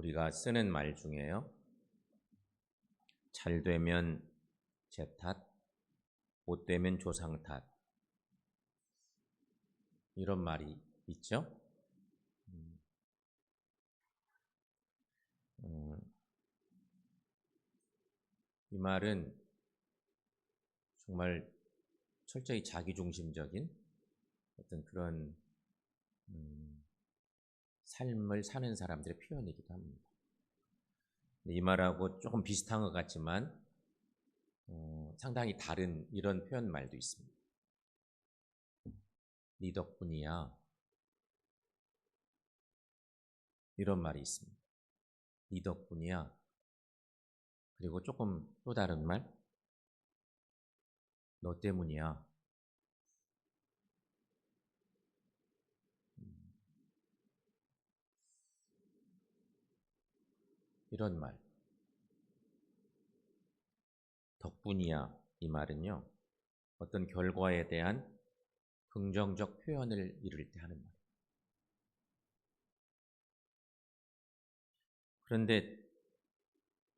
우리가 쓰는 말 중에요. 잘 되면 제 탓, 못 되면 조상 탓. 이런 말이 있죠. 이 말은 정말 철저히 자기중심적인 어떤 그런 삶을 사는 사람들의 표현이기도 합니다. 이 말하고 조금 비슷한 것 같지만 상당히 다른 이런 표현 말도 있습니다. 네 덕분이야. 이런 말이 있습니다. 네 덕분이야. 그리고 조금 또 다른 말, 너 때문이야. 이런 말. 덕분이야. 이 말은요. 어떤 결과에 대한 긍정적 표현을 이룰 때 하는 말. 그런데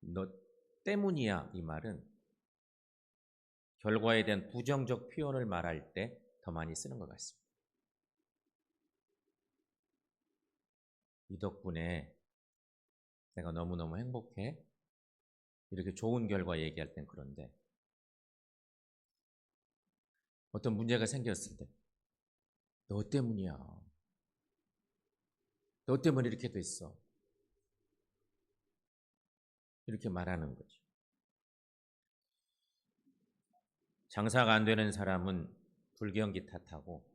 너 때문이야. 이 말은 결과에 대한 부정적 표현을 말할 때 더 많이 쓰는 것 같습니다. 이 덕분에 내가 너무너무 행복해. 이렇게 좋은 결과 얘기할 땐 그런데 어떤 문제가 생겼을 때 너 때문이야. 너 때문에 이렇게 됐어. 이렇게 말하는 거죠. 장사가 안 되는 사람은 불경기 탓하고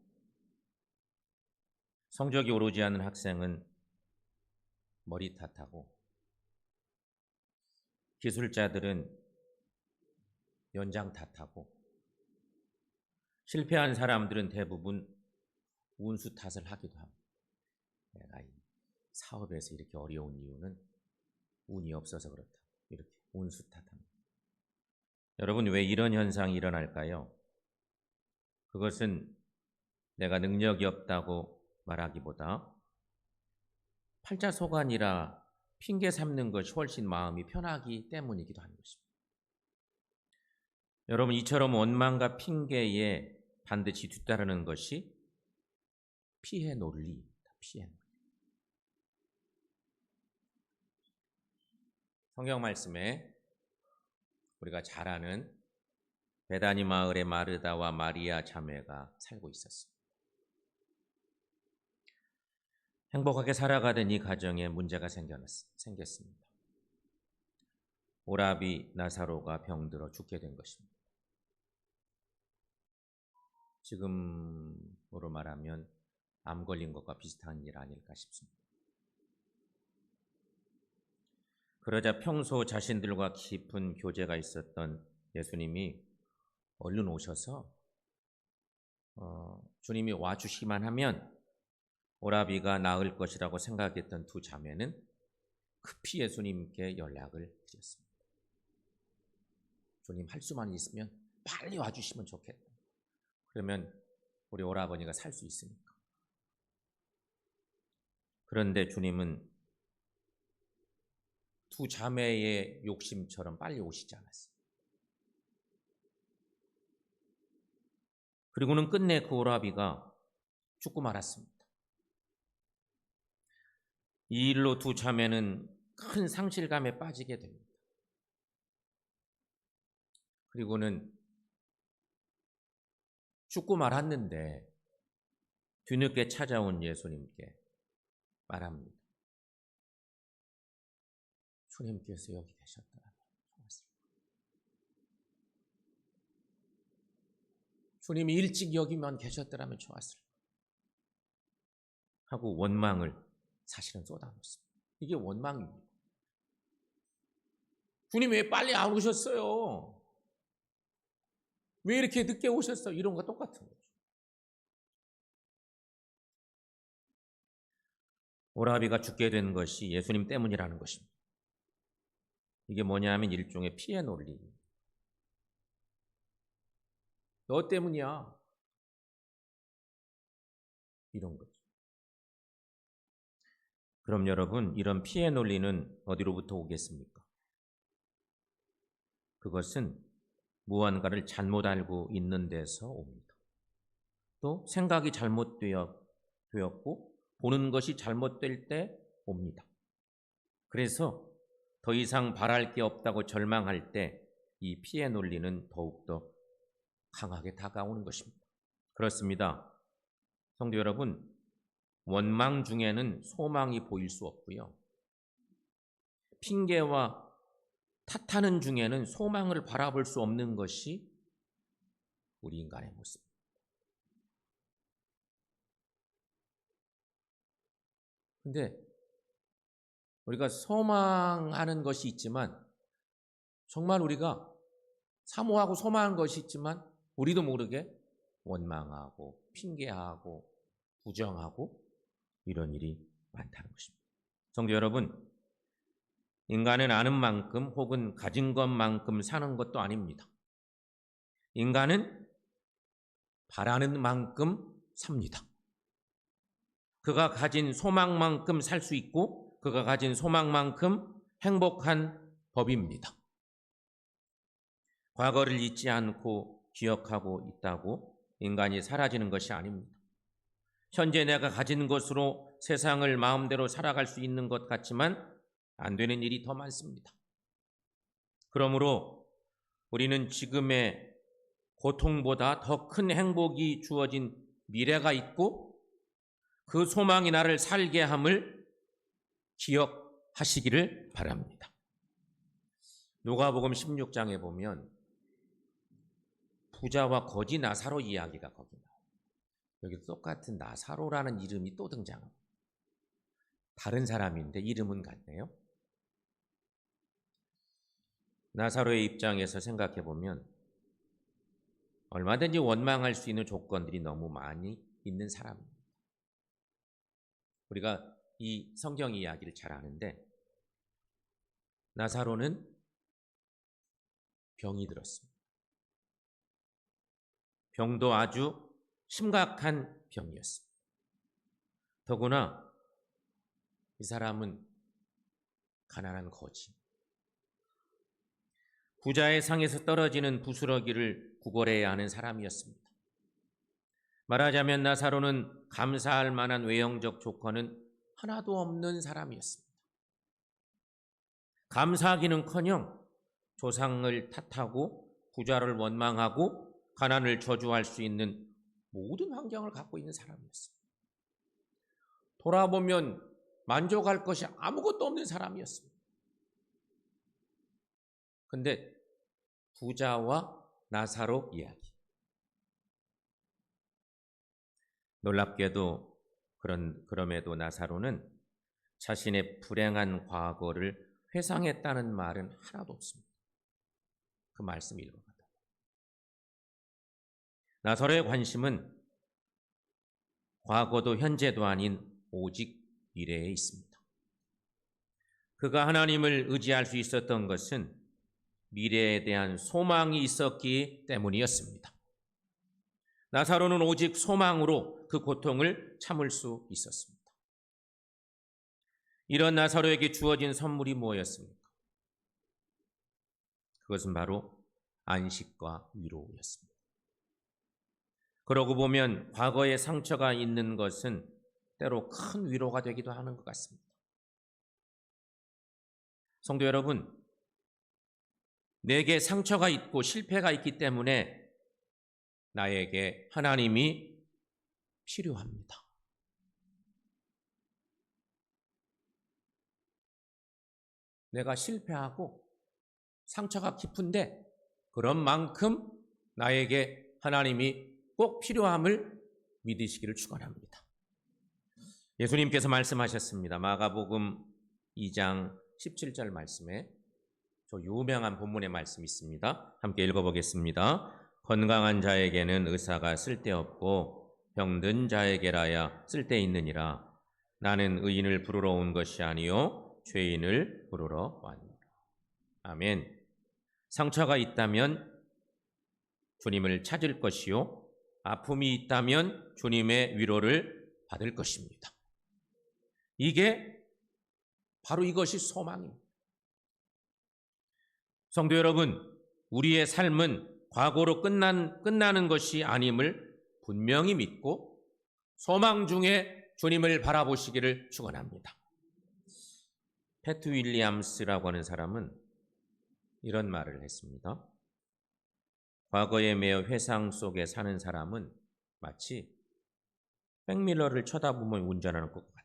성적이 오르지 않는 학생은 머리 탓하고 기술자들은 연장 탓하고 실패한 사람들은 대부분 운수 탓을 하기도 합니다. 내가 이 사업에서 이렇게 어려운 이유는 운이 없어서 그렇다. 이렇게 운수 탓합니다. 여러분, 왜 이런 현상이 일어날까요? 그것은 내가 능력이 없다고 말하기보다 팔자소관이라 핑계 삼는 것이 훨씬 마음이 편하기 때문이기도 한 것입니다. 여러분, 이처럼 원망과 핑계에 반드시 뒤따르는 것이 피해 논리입니다. 피해 논리. 성경 말씀에 우리가 잘 아는 베다니 마을의 마르다와 마리아 자매가 살고 있었습니다. 행복하게 살아가던 이 가정에 문제가 생겼습니다. 오라비 나사로가 병들어 죽게 된 것입니다. 지금으로 말하면 암 걸린 것과 비슷한 일 아닐까 싶습니다. 그러자 평소 자신들과 깊은 교제가 있었던 예수님이 얼른 오셔서 주님이 와주시기만 하면 오라비가 나을 것이라고 생각했던 두 자매는 급히 예수님께 연락을 드렸습니다. 주님, 할 수만 있으면 빨리 와주시면 좋겠다. 그러면 우리 오라버니가 살 수 있으니까. 그런데 주님은 두 자매의 욕심처럼 빨리 오시지 않았어요. 그리고는 끝내 그 오라비가 죽고 말았습니다. 이 일로 두 자매는 큰 상실감에 빠지게 됩니다. 그리고는 죽고 말았는데 뒤늦게 찾아온 예수님께 말합니다. 주님께서 여기 계셨더라면 좋았을 거예요. 주님이 일찍 여기만 계셨더라면 좋았을 거예요. 하고 원망을 사실은 쏟아놓습니다. 이게 원망입니다. 주님 왜 빨리 안 오셨어요? 왜 이렇게 늦게 오셨어요? 이런 거 똑같은 거죠. 오라비가 죽게 된 것이 예수님 때문이라는 것입니다. 이게 뭐냐면 일종의 피해 논리. 너 때문이야. 이런 거죠. 그럼 여러분, 이런 피해 논리는 어디로부터 오겠습니까? 그것은 무언가를 잘못 알고 있는 데서 옵니다. 또 생각이 잘못되었고 보는 것이 잘못될 때 옵니다. 그래서 더 이상 바랄 게 없다고 절망할 때 이 피해 논리는 더욱더 강하게 다가오는 것입니다. 그렇습니다. 성도 여러분, 원망 중에는 소망이 보일 수 없고요. 핑계와 탓하는 중에는 소망을 바라볼 수 없는 것이 우리 인간의 모습입니다. 근데 우리가 소망하는 것이 있지만, 정말 우리가 사모하고 소망하는 것이 있지만 우리도 모르게 원망하고 핑계하고 부정하고 이런 일이 많다는 것입니다. 성도 여러분, 인간은 아는 만큼 혹은 가진 것만큼 사는 것도 아닙니다. 인간은 바라는 만큼 삽니다. 그가 가진 소망만큼 살 수 있고 그가 가진 소망만큼 행복한 법입니다. 과거를 잊지 않고 기억하고 있다고 인간이 사라지는 것이 아닙니다. 현재 내가 가진 것으로 세상을 마음대로 살아갈 수 있는 것 같지만 안 되는 일이 더 많습니다. 그러므로 우리는 지금의 고통보다 더 큰 행복이 주어진 미래가 있고 그 소망이 나를 살게 함을 기억하시기를 바랍니다. 누가복음 16장에 보면 부자와 거지 나사로 이야기가 거기 나와요. 여기 똑같은 나사로라는 이름이 또 등장합니다. 다른 사람인데 이름은 같네요. 나사로의 입장에서 생각해 보면 얼마든지 원망할 수 있는 조건들이 너무 많이 있는 사람입니다. 우리가 이 성경 이야기를 잘 아는데 나사로는 병이 들었습니다. 병도 아주 심각한 병이었습니다. 더구나 이 사람은 가난한 거지. 부자의 상에서 떨어지는 부스러기를 구걸해야 하는 사람이었습니다. 말하자면 나사로는 감사할 만한 외형적 조건은 하나도 없는 사람이었습니다. 감사하기는커녕 조상을 탓하고 부자를 원망하고 가난을 저주할 수 있는 모든 환경을 갖고 있는 사람이었습니다. 돌아보면 만족할 것이 아무것도 없는 사람이었습니다. 근데 부자와 나사로 이야기. 놀랍게도 그럼에도 나사로는 자신의 불행한 과거를 회상했다는 말은 하나도 없습니다. 그 말씀 읽어봐요. 나사로의 관심은 과거도 현재도 아닌 오직 미래에 있습니다. 그가 하나님을 의지할 수 있었던 것은 미래에 대한 소망이 있었기 때문이었습니다. 나사로는 오직 소망으로 그 고통을 참을 수 있었습니다. 이런 나사로에게 주어진 선물이 무엇이었습니까? 그것은 바로 안식과 위로였습니다. 그러고 보면 과거에 상처가 있는 것은 때로 큰 위로가 되기도 하는 것 같습니다. 성도 여러분, 내게 상처가 있고 실패가 있기 때문에 나에게 하나님이 필요합니다. 내가 실패하고 상처가 깊은데 그런 만큼 나에게 하나님이 꼭 필요함을 믿으시기를 축원합니다. 예수님께서 말씀하셨습니다. 마가복음 2장 17절 말씀에 저 유명한 본문의 말씀이 있습니다. 함께 읽어보겠습니다. 건강한 자에게는 의사가 쓸데없고 병든 자에게라야 쓸데있느니라. 나는 의인을 부르러 온 것이 아니요 죄인을 부르러 왔노라. 아멘. 상처가 있다면 주님을 찾을 것이요 아픔이 있다면 주님의 위로를 받을 것입니다. 이게 바로 이것이 소망입니다. 성도 여러분, 우리의 삶은 과거로 끝나는 것이 아님을 분명히 믿고 소망 중에 주님을 바라보시기를 축원합니다. 패트 윌리엄스라고 하는 사람은 이런 말을 했습니다. 과거에 매여 회상 속에 사는 사람은 마치 백밀러를 쳐다보면 운전하는 것 같다.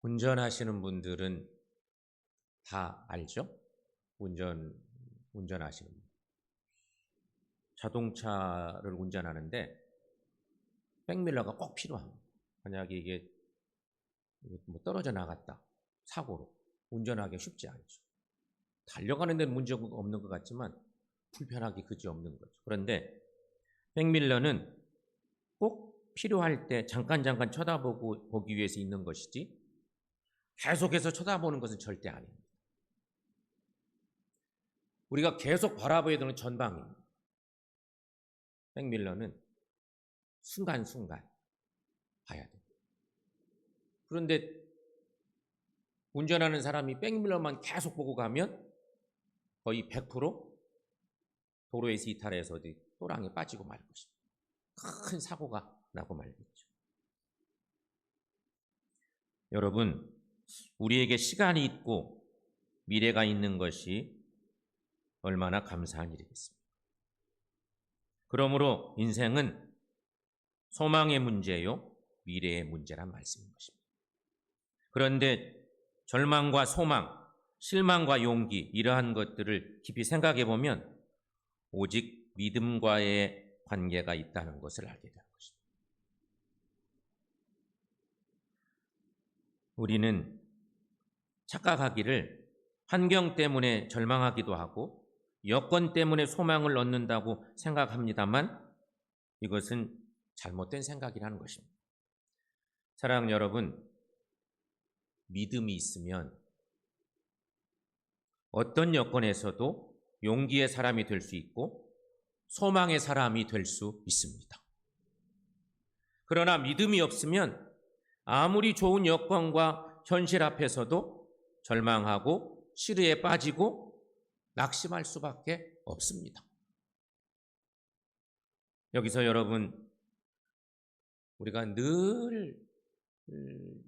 운전하시는 분들은 다 알죠? 운전하시는 분. 자동차를 운전하는데 백밀러가 꼭 필요합니다. 만약에 이게 떨어져 나갔다. 사고로. 운전하기 쉽지 않죠. 달려가는 데는 문제가 없는 것 같지만 불편하기 그지없는 거죠. 그런데 백밀러는 꼭 필요할 때 잠깐 보기 위해서 있는 것이지 계속해서 쳐다보는 것은 절대 아닙니다. 우리가 계속 바라봐야 되는 전방입니다. 백밀러는 순간순간 봐야 돼요. 그런데 운전하는 사람이 백밀러만 계속 보고 가면 거의 100% 도로에서 이탈해서 어디 또랑에 빠지고 말 것입니다. 큰 사고가 나고 말겠죠. 여러분, 우리에게 시간이 있고 미래가 있는 것이 얼마나 감사한 일이겠습니까? 그러므로 인생은 소망의 문제요, 미래의 문제란 말씀인 것입니다. 그런데 절망과 소망, 실망과 용기 이러한 것들을 깊이 생각해 보면 오직 믿음과의 관계가 있다는 것을 알게 되는 것입니다. 우리는 착각하기를 환경 때문에 절망하기도 하고 여건 때문에 소망을 얻는다고 생각합니다만 이것은 잘못된 생각이라는 것입니다. 사랑하는 여러분, 믿음이 있으면 어떤 여건에서도 용기의 사람이 될 수 있고 소망의 사람이 될 수 있습니다. 그러나 믿음이 없으면 아무리 좋은 여건과 현실 앞에서도 절망하고 시르에 빠지고 낙심할 수밖에 없습니다. 여기서 여러분, 우리가 늘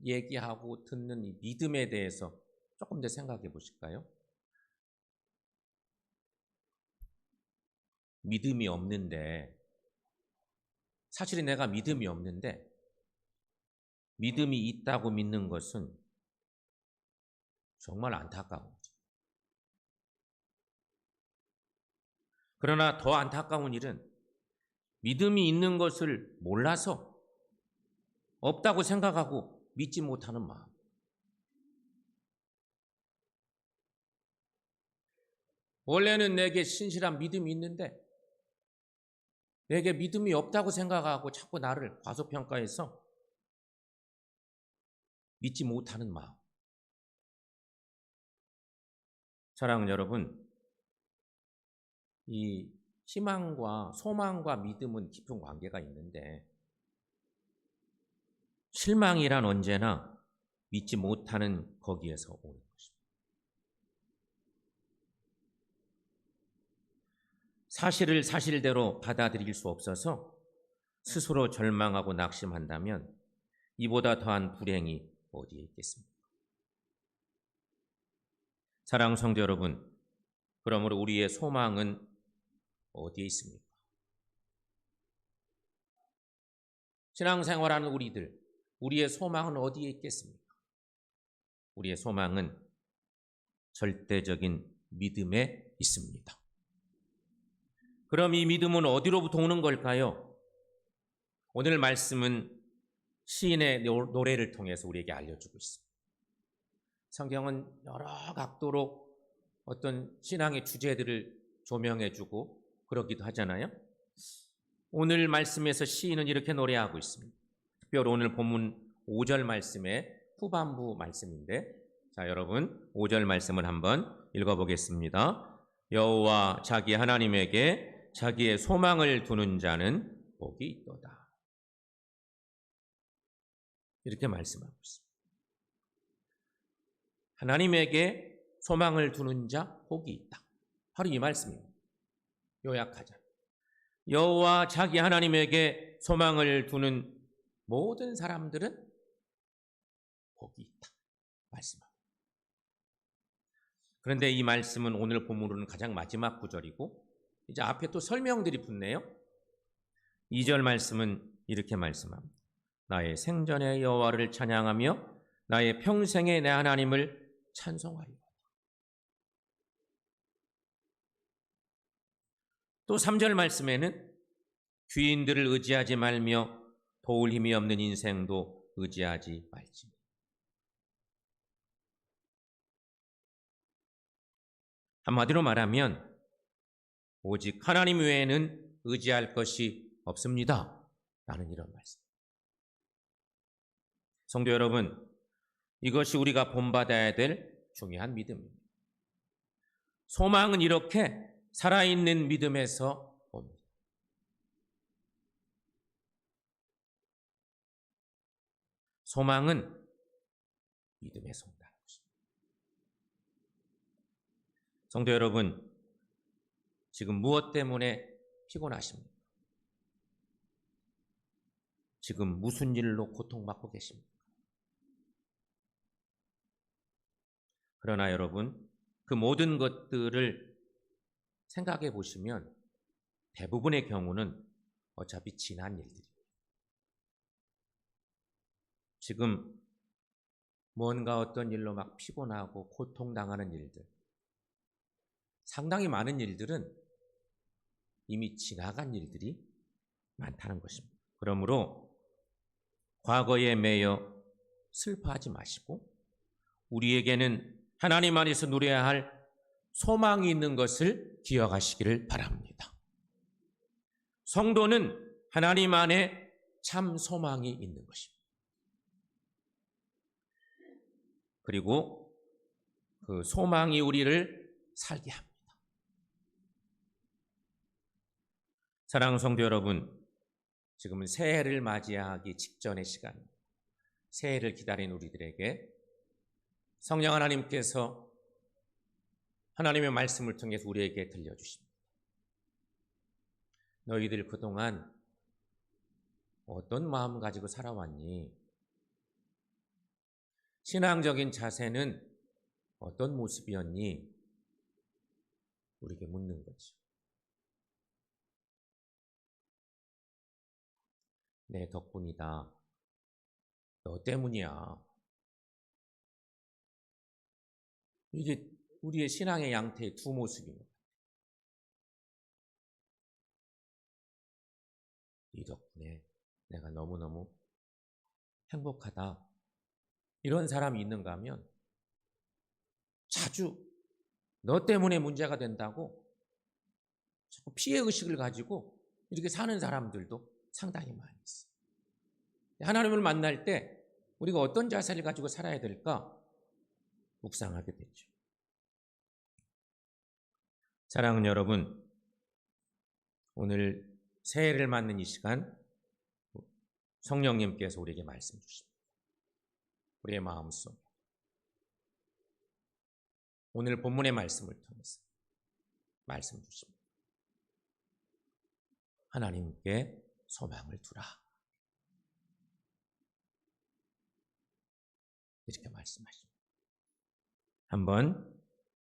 얘기하고 듣는 이 믿음에 대해서 조금 더 생각해 보실까요? 믿음이 없는데, 사실은 내가 믿음이 없는데 믿음이 있다고 믿는 것은 정말 안타까운 거죠. 그러나 더 안타까운 일은 믿음이 있는 것을 몰라서 없다고 생각하고 믿지 못하는 마음. 원래는 내게 신실한 믿음이 있는데 내게 믿음이 없다고 생각하고 자꾸 나를 과소평가해서 믿지 못하는 마음. 사랑하는 여러분, 이 희망과 소망과 믿음은 깊은 관계가 있는데 실망이란 언제나 믿지 못하는 거기에서 오는 것입니다. 사실을 사실대로 받아들일 수 없어서 스스로 절망하고 낙심한다면 이보다 더한 불행이 어디에 있겠습니까? 사랑하는 성도 여러분, 그러므로 우리의 소망은 어디에 있습니까? 신앙생활하는 우리의 소망은 어디에 있겠습니까? 우리의 소망은 절대적인 믿음에 있습니다. 그럼 이 믿음은 어디로부터 오는 걸까요? 오늘 말씀은 시인의 노래를 통해서 우리에게 알려주고 있습니다. 성경은 여러 각도로 어떤 신앙의 주제들을 조명해주고 그러기도 하잖아요. 오늘 말씀에서 시인은 이렇게 노래하고 있습니다. 특별히 오늘 본문 5절 말씀의 후반부 말씀인데, 자, 여러분 5절 말씀을 한번 읽어보겠습니다. 여호와 자기 하나님에게 자기의 소망을 두는 자는 복이 있도다. 이렇게 말씀하고 있습니다. 하나님에게 소망을 두는 자 복이 있다. 바로 이 말씀입니다. 요약하자. 여호와 자기 하나님에게 소망을 두는 모든 사람들은 복이 있다. 말씀합니다. 그런데 이 말씀은 오늘 본문으로는 가장 마지막 구절이고 이제 앞에 또 설명들이 붙네요. 2절 말씀은 이렇게 말씀합니다. 나의 생전의 여호와를 찬양하며 나의 평생의 내 하나님을 찬송하리로다. 또 3절 말씀에는 귀인들을 의지하지 말며 도울 힘이 없는 인생도 의지하지 말지. 한마디로 말하면 오직 하나님 외에는 의지할 것이 없습니다. 라는 이런 말씀. 성도 여러분, 이것이 우리가 본받아야 될 중요한 믿음입니다. 소망은 이렇게 살아있는 믿음에서 옵니다. 소망은 믿음에서 온다는 것입니다. 성도 여러분, 지금 무엇 때문에 피곤하십니까? 지금 무슨 일로 고통받고 계십니까? 그러나 여러분, 그 모든 것들을 생각해 보시면 대부분의 경우는 어차피 지난 일들입니다. 지금 뭔가 어떤 일로 막 피곤하고 고통당하는 일들, 상당히 많은 일들은 이미 지나간 일들이 많다는 것입니다. 그러므로 과거에 매여 슬퍼하지 마시고 우리에게는 하나님 안에서 누려야 할 소망이 있는 것을 기억하시기를 바랍니다. 성도는 하나님 안에 참 소망이 있는 것입니다. 그리고 그 소망이 우리를 살게 합니다. 사랑하는 성도 여러분, 지금은 새해를 맞이하기 직전의 시간입니다. 새해를 기다린 우리들에게 성령 하나님께서 하나님의 말씀을 통해서 우리에게 들려주십니다. 너희들 그동안 어떤 마음 가지고 살아왔니? 신앙적인 자세는 어떤 모습이었니? 우리에게 묻는 거죠. 내 덕분이다. 너 때문이야. 이게 우리의 신앙의 양태의 두 모습입니다. 이 덕분에 내가 너무너무 행복하다. 이런 사람이 있는가 하면 자주 너 때문에 문제가 된다고 자꾸 피해의식을 가지고 이렇게 사는 사람들도 상당히 많이 있어요. 하나님을 만날 때 우리가 어떤 자세를 가지고 살아야 될까 묵상하게 되죠. 사랑하는 여러분, 오늘 새해를 맞는 이 시간 성령님께서 우리에게 말씀 주십니다. 우리의 마음속에 오늘 본문의 말씀을 통해서 말씀 주십니다. 하나님께 소망을 두라. 이렇게 말씀하십니다. 한번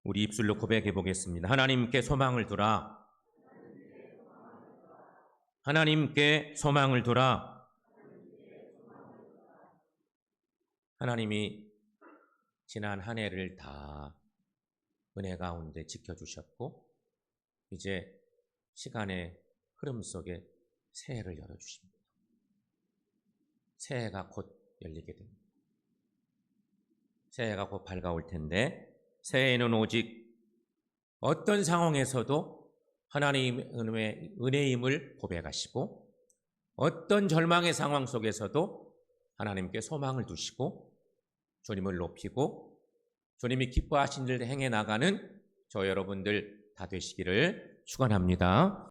우리 입술로 고백해 보겠습니다. 하나님께 소망을 두라. 하나님께 소망을 두라. 하나님이 지난 한 해를 다 은혜 가운데 지켜주셨고 이제 시간의 흐름 속에 새해를 열어주십니다. 새해가 곧 열리게 됩니다. 새해가 곧 밝아올 텐데 새해에는 오직 어떤 상황에서도 하나님의 은혜임을 고백하시고 어떤 절망의 상황 속에서도 하나님께 소망을 두시고 주님을 높이고 주님이 기뻐하신 일을 행해 나가는 저 여러분들 다 되시기를 축원합니다.